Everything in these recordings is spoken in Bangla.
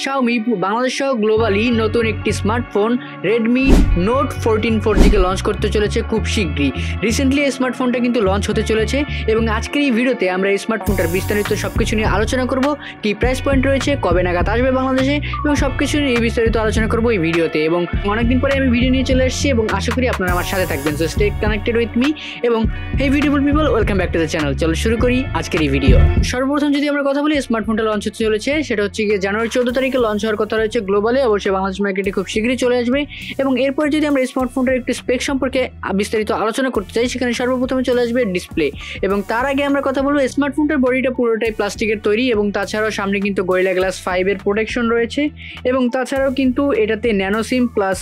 Xiaomi বাংলাদেশ সহ গ্লোবালি নতুন একটি স্মার্টফোন Redmi Note 14 4G কে লঞ্চ করতে চলেছে খুব শীঘ্রই। রিসেন্টলি এই স্মার্টফোনটা কিন্তু লঞ্চ হতে চলেছে এবং আজকের এই ভিডিওতে আমরা এই স্মার্টফোনটার বিস্তারিত সবকিছু নিয়ে আলোচনা করব, কি প্রাইস পয়েন্ট রয়েছে, কবে নাগাদ আসবে বাংলাদেশে এবং সবকিছু নিয়ে বিস্তারিত আলোচনা করব এই ভিডিওতে। এবং অনেকদিন পরে আমি ভিডিও নিয়ে চলে এসেছি এবং আশা করি আপনারা আমার সাথে থাকবেন। So stay connected with me এবং hey beautiful people, welcome back to the channel. চলো শুরু করি আজকের এই ভিডিও। সর্বপ্রথম যদি আমরা কথা বলি স্মার্টফোনটা লঞ্চ হতে চলেছে, সেটা হচ্ছে গিয়ে জানুয়ারি 14 তারিখে লঞ্চ হওয়ার কথা রয়েছে গ্লোবালে, অবশ্যই বাংলাদেশ মার্কেটে খুব শীঘ্রই চলে আসবে। এবং এরপরে যদি আমরা স্মার্টফোনটার একটু স্পেক সম্পর্কে বিস্তারিত আলোচনা করতে চাই, সেখানে সর্বপ্রথমে চলে আসবে ডিসপ্লে। এবং তার আগে আমরা কথা বলবো স্মার্টফোনটার বডিটা পুরোটাই প্লাস্টিকের তৈরি এবং তাছাড়াও সামনে কিন্তু গরিলা গ্লাস 5 এর প্রোটেকশন রয়েছে এবং তাছাড়াও কিন্তু এটাতে ন্যানো সিম প্লাস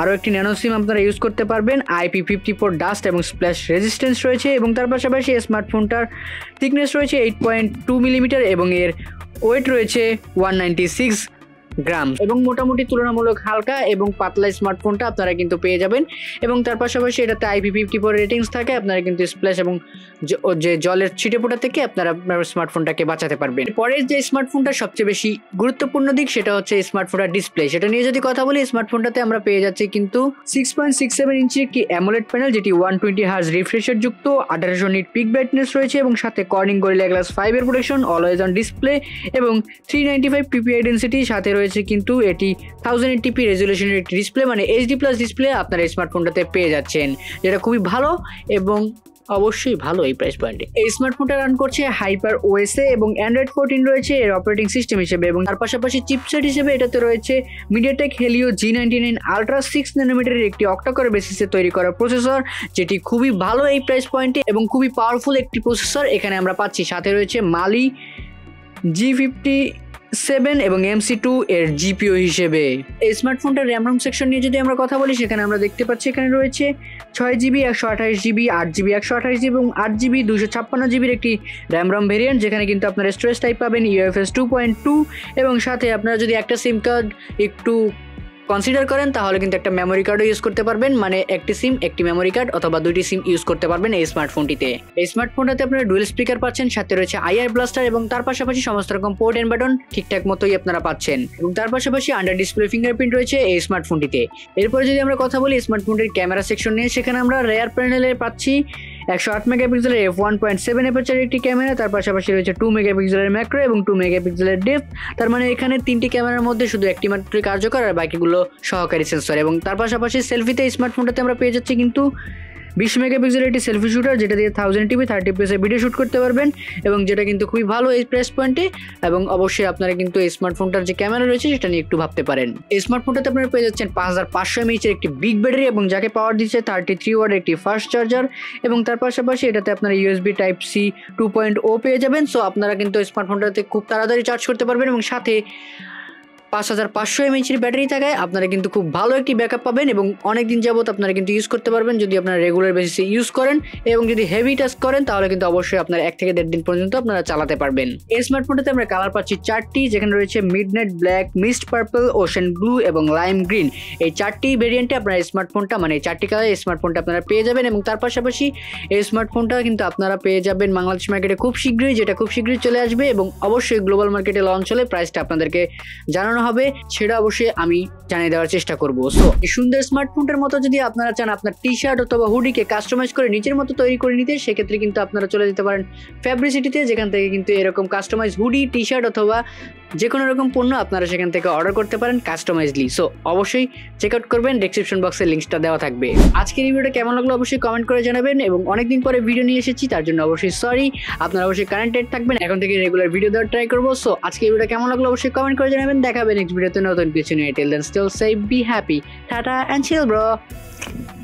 আরও একটি ন্যানো সিম আপনারা ইউজ করতে পারবেন। IP54 ডাস্ট এবং স্প্ল্যাশ রেজিস্ট্যান্স রয়েছে এবং তার পাশাপাশি স্মার্টফোনটার থিকনেস রয়েছে 8.2 মিলিমিটার এবং এর ওয়েট রয়েছে 196 গ্রাম এবং মোটামুটি তুলনামূলক হালকা এবং পাতলা স্মার্টফোনটা আপনারা কিন্তু পেয়ে যাবেন। এবং তার পাশাপাশি এটাতে IP54 রেটিংস থাকে, আপনারা কিন্তু স্প্ল্যাশ এবং যে জলের ছিটেফোঁটা থেকে আপনারা স্মার্টফোনটাকে বাঁচাতে পারবেন। পরের যে স্মার্টফোনটা সবচেয়ে বেশি গুরুত্বপূর্ণ দিক, সেটা হচ্ছে স্মার্টফোনটার ডিসপ্লে। সেটা নিয়ে যদি কথা বলি, স্মার্টফোনটাতে আমরা পেয়ে যাচ্ছি কিন্তু 6.67 ইঞ্চি একটি অ্যামোলেড প্যানেল, যেটি 120 হার্জ রিফ্রেশার যুক্ত, 1800 নিট পিক ব্রাইটনেস রয়েছে এবং সাথে কর্নিং গরিলা গ্লাস 5 এর প্রোটেকশন, অলওয়েজ অন ডিসপ্লে এবং 395 PPI ডেন্সিটি সাথে রয়েছে কিন্তু এটি 1080p রেজুলেশনের একটি ডিসপ্লে, মানে HD+ ডিসপ্লে আপনারা এই স্মার্টফোনটাতে পেয়ে যাচ্ছেন, যেটা খুবই ভালো এবং অবশ্যই ভালো এই প্রাইস পয়েন্টে। এই স্মার্টফোনটা রান করছে হাইপার ওএসএ এবং Android 14 রয়েছে এর অপারেটিং সিস্টেম হিসেবে এবং তার পাশাপাশি চিপসেট হিসেবে এটাতে রয়েছে MediaTek Helio G99 Ultra 6 ন্যানোমিটারের একটি অক্টাকোর বেসিসে তৈরি করা প্রসেসর, যেটি খুবই ভালো এই প্রাইস পয়েন্টে এবং খুবই পাওয়ারফুল একটি প্রসেসর এখানে আমরা পাচ্ছি। সাথে রয়েছে Mali G57 এবং MC2 এর GPU হিসেবে। এই স্মার্টফোনটার র্যাম রোম সেকশন নিয়ে যদি আমরা কথা বলি, সেখানে আমরা দেখতে পাচ্ছি এখানে রয়েছে 6GB 128GB 8GB 128GB এবং 8GB 256GB একটি র্যাম রোম ভেরিয়েন্ট, যেখানে কিন্তু আপনারা স্টোরেজ টাইপ পাবেন UFS 2.2 এবং সাথে আপনারা যদি একটা সিম কার্ড একটু কনসিডার করেন তাহলে কিন্তু একটা মেমোরি কার্ডও ইউজ করতে পারবেন, মানে একটি সিম একটি মেমোরি কার্ড অথবা দুইটি সিম ইউজ করতে পারবেন এই স্মার্টফোনটিতে। এই স্মার্টফোনটাতে আপনারা ডুয়েল স্পিকার পাচ্ছেন, সাথে রয়েছে IR ব্লাস্টার এবং তার পাশাপাশি সমস্ত রকম পোর্ট এন্ড বাটন ঠিকঠাক মতোই আপনারা পাচ্ছেন এবং তার পাশাপাশি আন্ডার ডিসপ্লে ফিঙ্গারপ্রিন্ট রয়েছে এই স্মার্টফোনটিতে। এরপরে যদি আমরা কথা বলি স্মার্টফোনটির ক্যামেরা সেকশন নিয়ে, সেখানে আমরা রেয়ার প্যানেলে পাচ্ছি 108 মেগাপিক্সেলের f1.7 অ্যাপারচারের একটি ক্যামেরা, তার পাশাপাশি রয়েছে 2 মেগাপিক্সেলের ম্যাক্রো এবং 2 মেগাপিক্সেলের ডেপথ। তার মানে এখানে তিনটি ক্যামেরার মধ্যে শুধু একটি মাত্রই কার্যকর আর বাকিগুলো সহকারী সেন্সর। এবং তার পাশাপাশি সেলফিতে স্মার্টফোনটাতে আমরা পেয়ে যাচ্ছি কিন্তু 20 মেগাপিক্সেলের একটি সেলফি শুটার, যেটা দিয়ে 1080p 30fps ভিডিও শ্যুট করতে পারবেন এবং যেটা কিন্তু খুবই ভালো এই প্রাইস পয়েন্টে। এবং অবশ্যই আপনারা কিন্তু এই স্মার্টফোনটার যে ক্যামেরা রয়েছে সেটা নিয়ে একটু ভাবতে পারেন। এই স্মার্টফোনটাতে আপনারা পেয়ে যাচ্ছেন 5500 mAh এর একটি বিগ ব্যাটারি এবং যাকে পাওয়ার দিচ্ছে 33 ওয়াট একটি ফাস্ট চার্জার এবং তার পাশাপাশি এটাতে আপনারা USB Type-C 2.0 পেয়ে যাবেন। সো আপনারা কিন্তু স্মার্টফোনটাতে খুব তাড়াতাড়ি চার্জ করতে পারবেন এবং সাথে 5500 mAh এর ব্যাটারি থাকায় আপনারা কিন্তু খুব ভালো একটি ব্যাকআপ পাবেন এবং অনেক দিন যাবত আপনারা কিন্তু ইউজ করতে পারবেন যদি আপনারা রেগুলার বেসিসে ইউজ করেন। এবং যদি হেভি টাস্ক করেন তাহলে কিন্তু অবশ্যই আপনারা 1 থেকে 1.5 দিন পর্যন্ত আপনারা চালাতে পারবেন। এই স্মার্টফোনটাতে আমরা কালার পাচ্ছি 4টি, যেখানে রয়েছে midnight black, mist purple, ocean blue এবং লাইম গ্রিন। এই 4টি ভেরিয়েন্টে আপনারা স্মার্টফোনটা, মানে 4টি কালারে স্মার্টফোনটা আপনারা পেয়ে যাবেন এবং তার পাশাপাশি এই স্মার্টফোনটা কিন্তু আপনারা পেয়ে যাবেন বাংলাদেশ মার্কেটে খুব শীঘ্রই, যেটা খুব শীঘ্রই চলে আসবে এবং অবশ্যই গ্লোবাল মার্কেটে লঞ্চ হলে প্রাইসটা আপনাদেরকে জানানো হবে, সেটা অবশ্যই আমি জানিয়ে দেওয়ার চেষ্টা করব। সো এই সুন্দর স্মার্টফোনটার মতো যদি আপনারা চান আপনার টি-শার্ট অথবা হুডিকে কাস্টমাইজ করে নিজের মতো তৈরি করে নিতে, সেক্ষেত্রে কিন্তু আপনারা চলে যেতে পারেন ফ্যাব্রিসিটিতে, যেখান থেকে কিন্তু এরকম কাস্টমাইজ হুডি, টি-শার্ট অথবা যে কোনো রকম পণ্য আপনারা সেখান থেকে অর্ডার করতে পারেন কাস্টমাইজলি। সো অবশ্যই চেক আউট করবেন, ডেসক্রিপশন বক্সে লিঙ্কটা দেওয়া থাকবে। আজকের এই ভিডিওটা কেমন লাগলো অবশ্যই কমেন্ট করে জানাবেন এবং অনেকদিন পরে ভিডিও নিয়ে এসেছি তার জন্য অবশ্যই সরি। আপনারা অবশ্যই কানেক্টেড থাকবেন, এখন থেকে রেগুলার ভিডিও দেওয়ার ট্রাই করবো। সো আজকে এই ভিডিওটা কেমন লাগলো অবশ্যই কমেন্ট করে জানাবেন। দেখা হবে নেক্সট ভিডিওতে নতুন কিছু নিয়ে। Till then still say be happy, tata and chill bro.